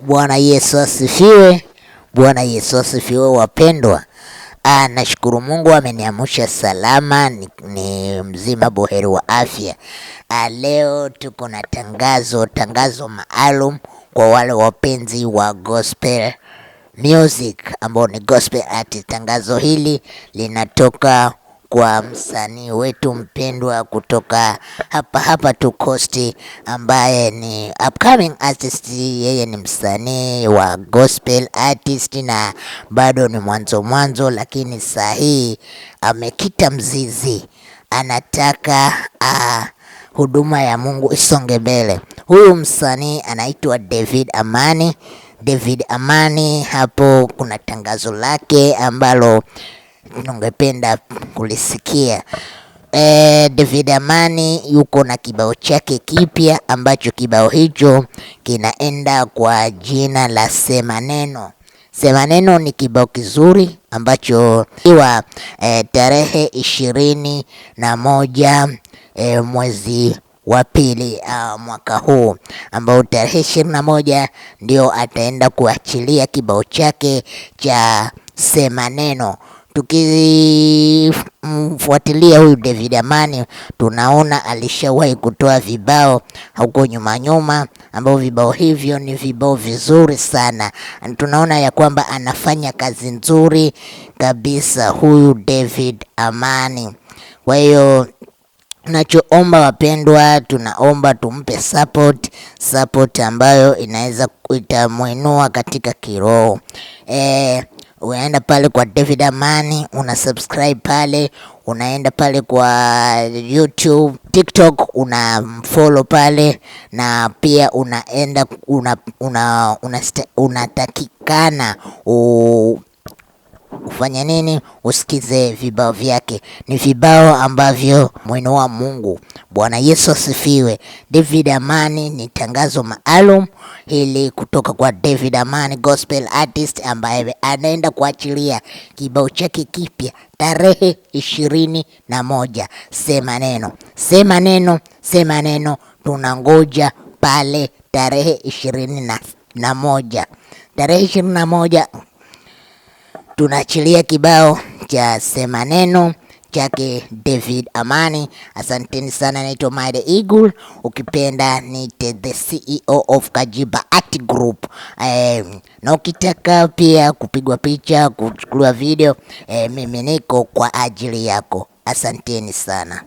Bwana Yesu asifiwe. Bwana Yesu asifiwe wapendwa. Nashukuru Mungu ameniamsha salama, ni mzima buheri wa afya. Leo tuko na tangazo maalum kwa wale wapenzi wa gospel music ambao ni gospel artist. Tangazo hili linatoka kwa msanii wetu mpendwa kutoka hapa tu Coast, ambaye ni upcoming artist. Yeye ni msanii wa gospel artist na bado ni mwanzo, lakini sahi amekita mzizi, anataka huduma ya Mungu isonge mbele. Huyu msanii anaitwa David Amani. David Amani, hapo kuna tangazo lake ambalo ningependa kulisikia. David Amani yuko na kibao chake kipya, ambacho kibao hicho kinaenda kwa jina la Sema Neno. Sema Neno ni kibao kizuri ambacho iwa tarehe 21 mwezi wa pili mwaka huu, ambao tarehe 21 ndio ataenda kuachilia kibao chake cha Sema Neno. Tukimfuatilia huyu David Amani, tunaona alishawahi kutoa vibao huko nyuma, ambao vibao hivyo ni vibao vizuri sana. Tunaona ya kwamba anafanya kazi nzuri kabisa huyu David Amani. Kwa hiyo tunachoomba wapendwa, tunaomba tumpe support ambayo inaweza itamuinua katika kiroho. Unaenda pale kwa David Amani, una subscribe pale, unaenda pale kwa YouTube, TikTok, una follow pale, na pia unaenda unatakikana ufanya nini? Usikize vibao vyake. Ni vibao ambavyo muinua Mungu. Bwana Yesu asifiwe. David Amani ni tangazo maalum hili kutoka kwa David Amani, gospel artist, ambaye anaenda kuachilia kibao chake kipya tarehe 21. Sema Neno, sema neno, sema neno. Tunangoja pale tarehe 21. Tarehe 21 tunaachilia kibao cha Sema Neno chake David Amani. Asanteni sana, naitwa Made Eagle, ukipenda ni the CEO of Kajiba Art Group. Na ukitaka pia kupigwa picha, kuchukuliwa video, mimi niko kwa ajili yako. Asanteni sana.